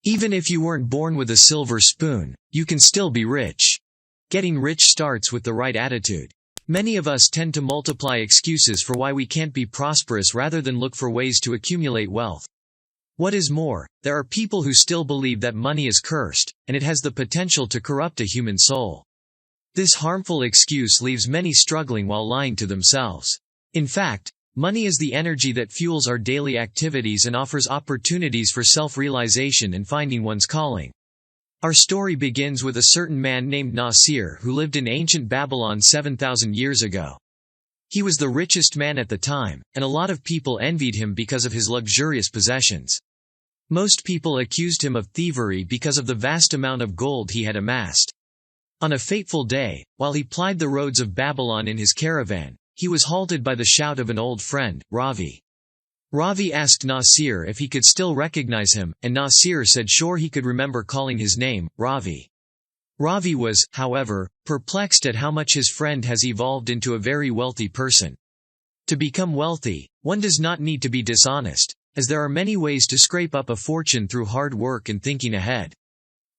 Even if you weren't born with a silver spoon, you can still be rich. Getting rich starts with the right attitude. Many of us tend to multiply excuses for why we can't be prosperous rather than look for ways to accumulate wealth. What is more, there are people who still believe that money is cursed, and it has the potential to corrupt a human soul. This harmful excuse leaves many struggling while lying to themselves. In fact, money is the energy that fuels our daily activities and offers opportunities for self-realization and finding one's calling. Our story begins with a certain man named Nasir who lived in ancient Babylon 7,000 years ago. He was the richest man at the time, and a lot of people envied him because of his luxurious possessions. Most people accused him of thievery because of the vast amount of gold he had amassed. On a fateful day, while he plied the roads of Babylon in his caravan, he was halted by the shout of an old friend, Ravi. Ravi asked Nasir if he could still recognize him, and Nasir said sure he could remember calling his name, Ravi. Ravi was, however, perplexed at how much his friend has evolved into a very wealthy person. To become wealthy, one does not need to be dishonest, as there are many ways to scrape up a fortune through hard work and thinking ahead.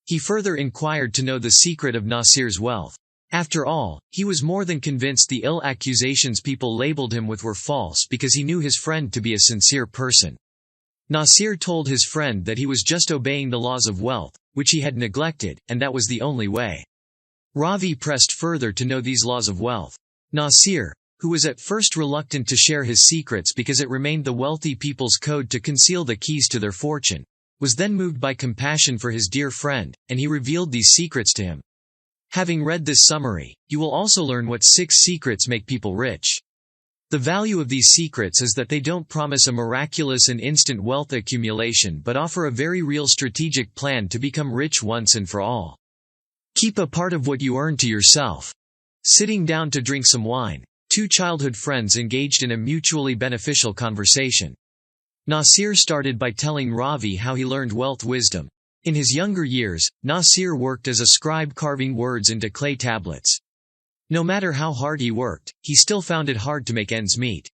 He further inquired to know the secret of Nasir's wealth. After all, he was more than convinced the ill accusations people labeled him with were false because he knew his friend to be a sincere person. Nasir told his friend that he was just obeying the laws of wealth, which he had neglected, and that was the only way. Ravi pressed further to know these laws of wealth. Nasir, who was at first reluctant to share his secrets because it remained the wealthy people's code to conceal the keys to their fortune, was then moved by compassion for his dear friend, and he revealed these secrets to him. Having read this summary, you will also learn what 6 secrets make people rich. The value of these secrets is that they don't promise a miraculous and instant wealth accumulation but offer a very real strategic plan to become rich once and for all. Keep a part of what you earn to yourself. Sitting down to drink some wine, 2 childhood friends engaged in a mutually beneficial conversation. Nasir started by telling Ravi how he learned wealth wisdom. In his younger years, Nasir worked as a scribe carving words into clay tablets. No matter how hard he worked, he still found it hard to make ends meet.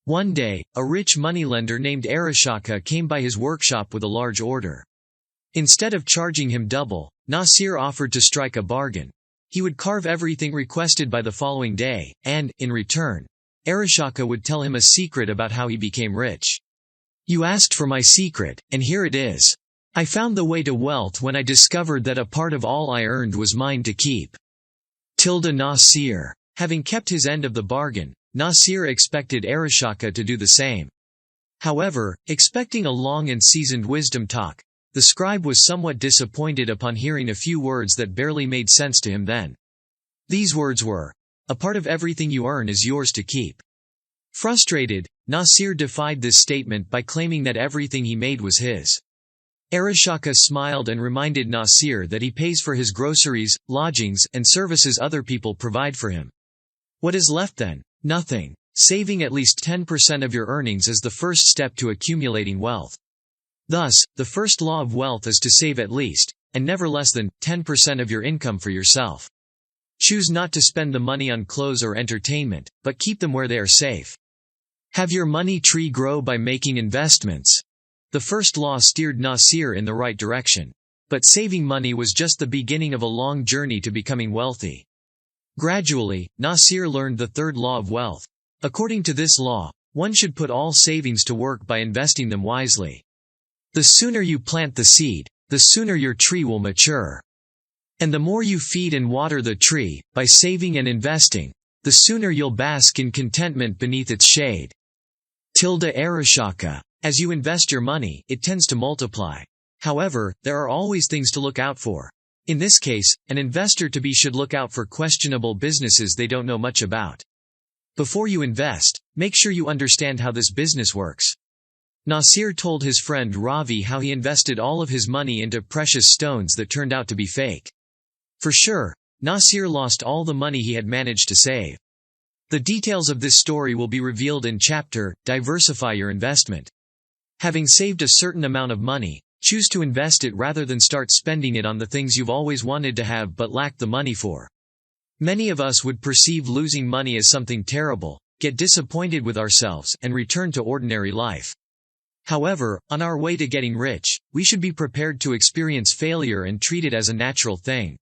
One day, a rich moneylender named Arishaka came by his workshop with a large order. Instead of charging him double, Nasir offered to strike a bargain. He would carve everything requested by the following day, and, in return, Arishaka would tell him a secret about how he became rich. "You asked for my secret, and here it is. I found the way to wealth when I discovered that a part of all I earned was mine to keep." Nasir. Having kept his end of the bargain, Nasir expected Arishaka to do the same. However, expecting a long and seasoned wisdom talk, the scribe was somewhat disappointed upon hearing a few words that barely made sense to him then. These words were, "A part of everything you earn is yours to keep." Frustrated, Nasir defied this statement by claiming that everything he made was his. Arishaka smiled and reminded Nasir that he pays for his groceries, lodgings, and services other people provide for him. What is left then? Nothing. Saving at least 10% of your earnings is the first step to accumulating wealth. Thus, the first law of wealth is to save at least, and never less than, 10% of your income for yourself. Choose not to spend the money on clothes or entertainment, but keep them where they are safe. Have your money tree grow by making investments. The first law steered Nasir in the right direction. But saving money was just the beginning of a long journey to becoming wealthy. Gradually, Nasir learned the third law of wealth. According to this law, one should put all savings to work by investing them wisely. The sooner you plant the seed, the sooner your tree will mature. And the more you feed and water the tree, by saving and investing, the sooner you'll bask in contentment beneath its shade. Arishaka. As you invest your money, it tends to multiply. However, there are always things to look out for. In this case, an investor to-be should look out for questionable businesses they don't know much about. Before you invest, make sure you understand how this business works. Nasir told his friend Ravi how he invested all of his money into precious stones that turned out to be fake. For sure, Nasir lost all the money he had managed to save. The details of this story will be revealed in chapter, Diversify Your Investment. Having saved a certain amount of money, choose to invest it rather than start spending it on the things you've always wanted to have but lacked the money for. Many of us would perceive losing money as something terrible, get disappointed with ourselves, and return to ordinary life. However, on our way to getting rich, we should be prepared to experience failure and treat it as a natural thing.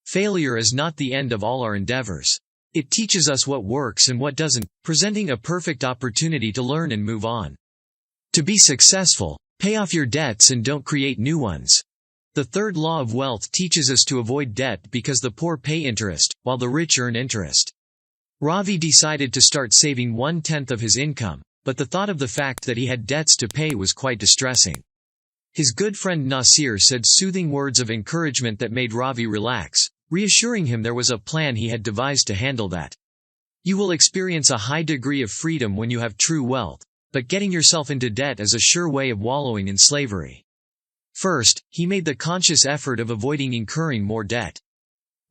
Failure is not the end of all our endeavors. It teaches us what works and what doesn't, presenting a perfect opportunity to learn and move on. To be successful, pay off your debts and don't create new ones. The third law of wealth teaches us to avoid debt because the poor pay interest, while the rich earn interest. Ravi decided to start saving 1/10 of his income, but the thought of the fact that he had debts to pay was quite distressing. His good friend Nasir said soothing words of encouragement that made Ravi relax, reassuring him there was a plan he had devised to handle that. You will experience a high degree of freedom when you have true wealth, but getting yourself into debt is a sure way of wallowing in slavery. First, he made the conscious effort of avoiding incurring more debt.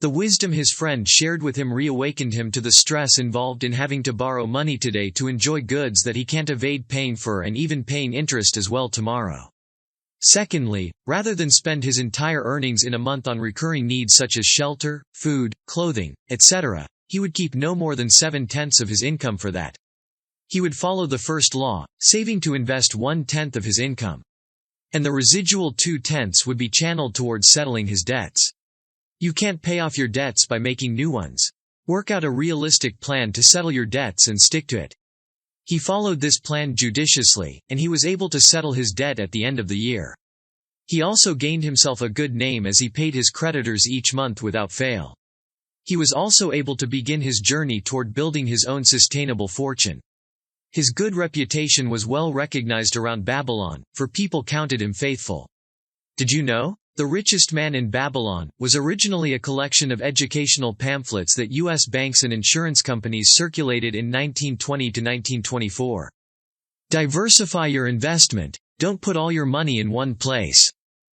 The wisdom his friend shared with him reawakened him to the stress involved in having to borrow money today to enjoy goods that he can't evade paying for and even paying interest as well tomorrow. Secondly, rather than spend his entire earnings in a month on recurring needs such as shelter, food, clothing, etc., he would keep no more than 7/10 of his income for that. He would follow the first law, saving to invest 1/10 of his income. And the residual 2/10 would be channeled towards settling his debts. You can't pay off your debts by making new ones. Work out a realistic plan to settle your debts and stick to it. He followed this plan judiciously, and he was able to settle his debt at the end of the year. He also gained himself a good name as he paid his creditors each month without fail. He was also able to begin his journey toward building his own sustainable fortune. His good reputation was well recognized around Babylon, for people counted him faithful. Did you know? The Richest Man in Babylon was originally a collection of educational pamphlets that U.S. banks and insurance companies circulated in 1920 to 1924. Diversify your investment, don't put all your money in one place.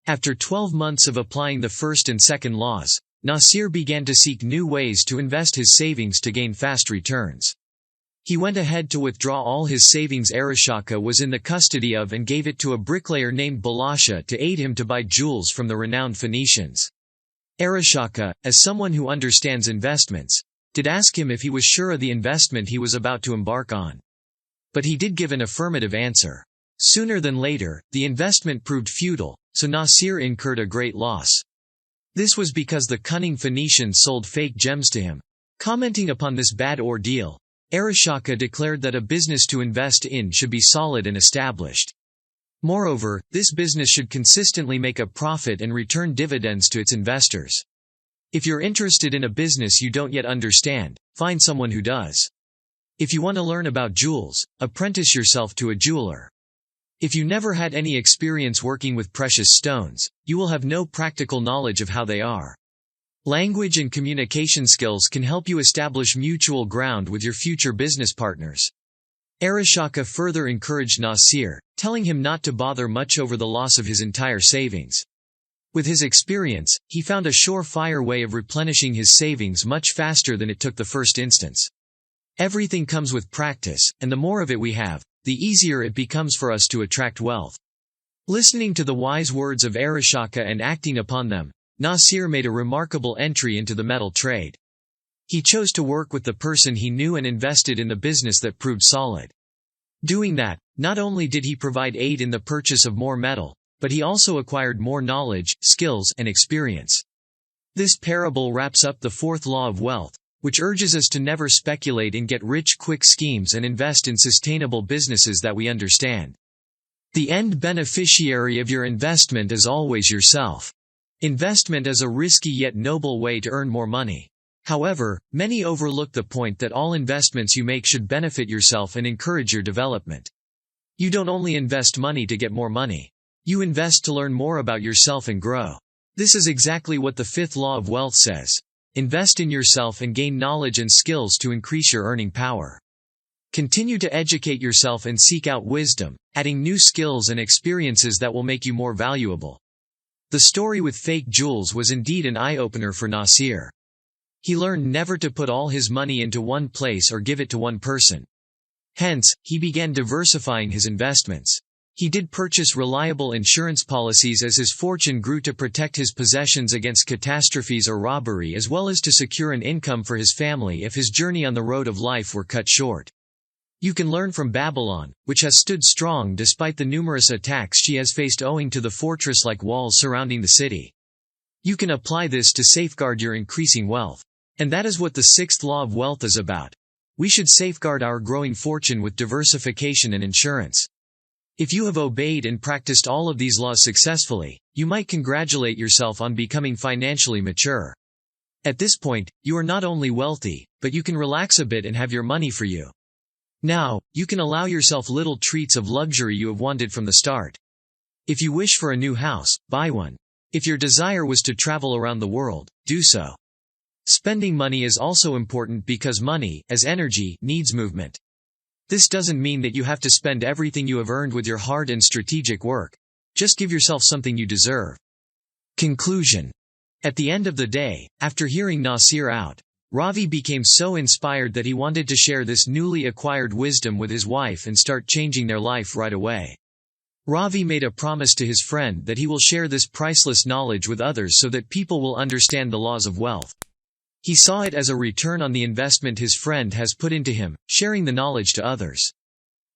After 12 months of applying the first and second laws, Nasir began to seek new ways to invest his savings to gain fast returns. He went ahead to withdraw all his savings Arishaka was in the custody of and gave it to a bricklayer named Balasha to aid him to buy jewels from the renowned Phoenicians. Arishaka, as someone who understands investments, did ask him if he was sure of the investment he was about to embark on. But he did give an affirmative answer. Sooner than later, the investment proved futile, so Nasir incurred a great loss. This was because the cunning Phoenicians sold fake gems to him. Commenting upon this bad ordeal, Arishaka declared that a business to invest in should be solid and established. Moreover, this business should consistently make a profit and return dividends to its investors. If you're interested in a business you don't yet understand, find someone who does. If you want to learn about jewels, apprentice yourself to a jeweler. If you never had any experience working with precious stones, you will have no practical knowledge of how they are. Language and communication skills can help you establish mutual ground with your future business partners. Arishaka further encouraged Nasir, telling him not to bother much over the loss of his entire savings. With his experience, he found a surefire way of replenishing his savings much faster than it took the first instance. Everything comes with practice, and the more of it we have, the easier it becomes for us to attract wealth. Listening to the wise words of Arishaka and acting upon them, Nasir made a remarkable entry into the metal trade. He chose to work with the person he knew and invested in the business that proved solid. Doing that, not only did he provide aid in the purchase of more metal, but he also acquired more knowledge, skills, and experience. This parable wraps up the fourth law of wealth, which urges us to never speculate in get-rich-quick schemes and invest in sustainable businesses that we understand. The end beneficiary of your investment is always yourself. Investment is a risky yet noble way to earn more money. However, many overlook the point that all investments you make should benefit yourself and encourage your development. You don't only invest money to get more money. You invest to learn more about yourself and grow. This is exactly what the fifth law of wealth says. Invest in yourself and gain knowledge and skills to increase your earning power. Continue to educate yourself and seek out wisdom, adding new skills and experiences that will make you more valuable. The story with fake jewels was indeed an eye-opener for Nasir. He learned never to put all his money into one place or give it to one person. Hence, he began diversifying his investments. He did purchase reliable insurance policies as his fortune grew to protect his possessions against catastrophes or robbery, as well as to secure an income for his family if his journey on the road of life were cut short. You can learn from Babylon, which has stood strong despite the numerous attacks she has faced owing to the fortress-like walls surrounding the city. You can apply this to safeguard your increasing wealth. And that is what the sixth law of wealth is about. We should safeguard our growing fortune with diversification and insurance. If you have obeyed and practiced all of these laws successfully, you might congratulate yourself on becoming financially mature. At this point, you are not only wealthy, but you can relax a bit and have your money for you. Now, you can allow yourself little treats of luxury you have wanted from the start. If you wish for a new house, buy one. If your desire was to travel around the world, do so. Spending money is also important because money, as energy, needs movement. This doesn't mean that you have to spend everything you have earned with your hard and strategic work. Just give yourself something you deserve. Conclusion. At the end of the day, after hearing Nasir out, Ravi became so inspired that he wanted to share this newly acquired wisdom with his wife and start changing their life right away. Ravi made a promise to his friend that he will share this priceless knowledge with others so that people will understand the laws of wealth. He saw it as a return on the investment his friend has put into him, sharing the knowledge to others.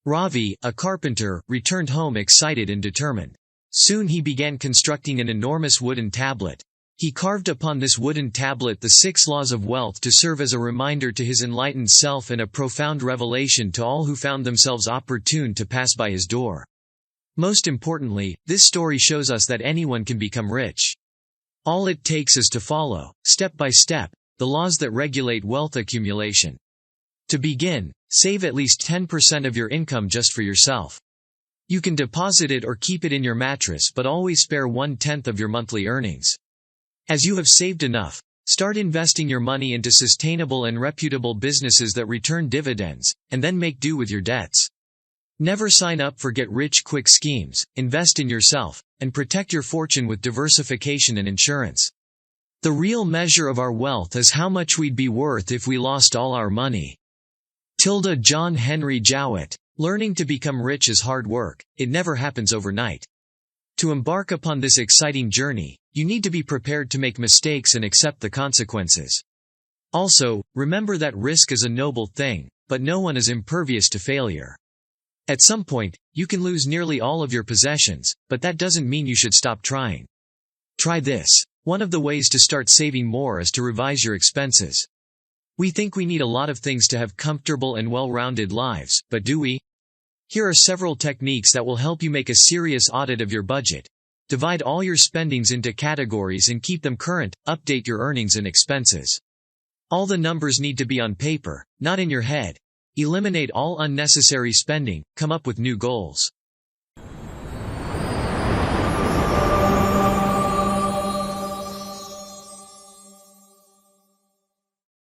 Ravi, a carpenter, returned home excited and determined. Soon he began constructing an enormous wooden tablet. He carved upon this wooden tablet the 6 laws of wealth to serve as a reminder to his enlightened self and a profound revelation to all who found themselves opportune to pass by his door. Most importantly, this story shows us that anyone can become rich. All it takes is to follow, step by step, the laws that regulate wealth accumulation. To begin, save at least 10% of your income just for yourself. You can deposit it or keep it in your mattress, but always spare 1/10 of your monthly earnings. As you have saved enough, start investing your money into sustainable and reputable businesses that return dividends, and then make do with your debts. Never sign up for get-rich-quick schemes. Invest in yourself, and protect your fortune with diversification and insurance. The real measure of our wealth is how much we'd be worth if we lost all our money. John Henry Jowett. Learning to become rich is hard work. It never happens overnight. To embark upon this exciting journey, you need to be prepared to make mistakes and accept the consequences. Also, remember that risk is a noble thing, but no one is impervious to failure. At some point, you can lose nearly all of your possessions, but that doesn't mean you should stop trying. Try this. One of the ways to start saving more is to revise your expenses. We think we need a lot of things to have comfortable and well-rounded lives, but do we? Here are several techniques that will help you make a serious audit of your budget. Divide all your spendings into categories and keep them current. Update your earnings and expenses. All the numbers need to be on paper, not in your head. Eliminate all unnecessary spending. Come up with new goals.